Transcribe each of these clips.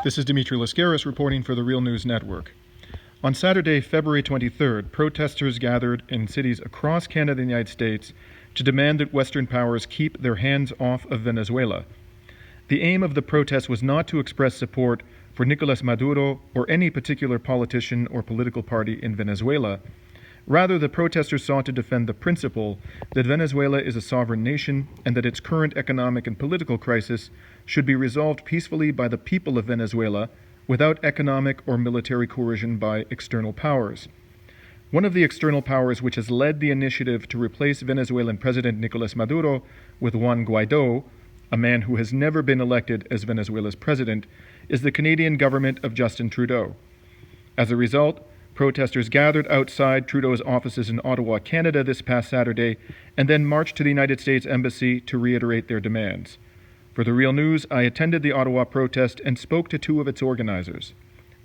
This is Dimitri Lascaris reporting for the Real News Network. On Saturday, February 23rd, protesters gathered in cities across Canada and the United States to demand that Western powers keep their hands off of Venezuela. The aim of the protest was not to express support for Nicolas Maduro or any particular politician or political party in Venezuela. Rather, the protesters sought to defend the principle that Venezuela is a sovereign nation and that its current economic and political crisis should be resolved peacefully by the people of Venezuela without economic or military coercion by external powers. One of the external powers which has led the initiative to replace Venezuelan President Nicolas Maduro with Juan Guaido, a man who has never been elected as Venezuela's president, is the Canadian government of Justin Trudeau. As a result, protesters gathered outside Trudeau's offices in Ottawa, Canada this past Saturday, and then marched to the United States Embassy to reiterate their demands. For the Real News, I attended the Ottawa protest and spoke to two of its organizers.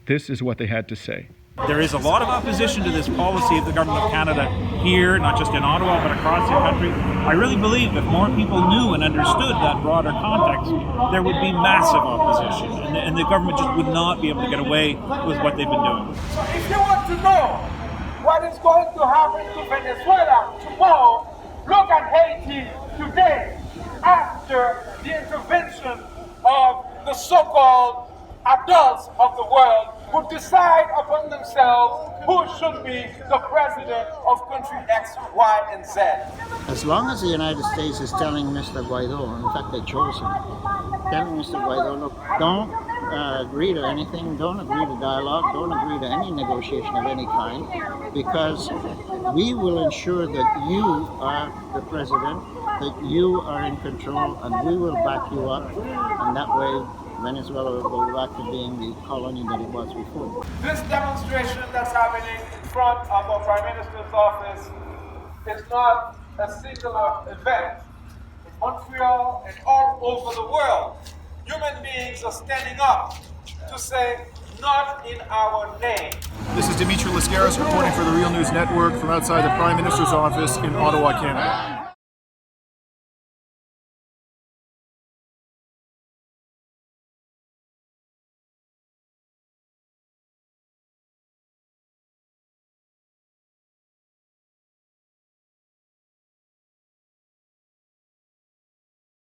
This is what they had to say. There is a lot of opposition to this policy of the Government of Canada here, not just in Ottawa, but across the country. I really believe if more people knew and understood that broader context, there would be massive opposition, and the government just would not be able to get away with what they've been doing. So if you want to know what is going to happen to Venezuela tomorrow, look at Haiti today, after the intervention of the so-called adults of the world who decide upon themselves who should be the president of country X, Y, and Z. As long as the United States is telling Mr. Guaido, in fact they chose him, telling Mr. Guaido, look, don't agree to anything, don't agree to dialogue, don't agree to any negotiation of any kind, because we will ensure that you are the president, that you are in control, and we will back you up, and that way Venezuela will go back to being the colony that it was before. This demonstration that's happening in front of our Prime Minister's office is not a singular event. In Montreal and all over the world, human beings are standing up to say, not in our name. This is Dimitri Lascaris reporting for the Real News Network from outside the Prime Minister's office in Ottawa, Canada.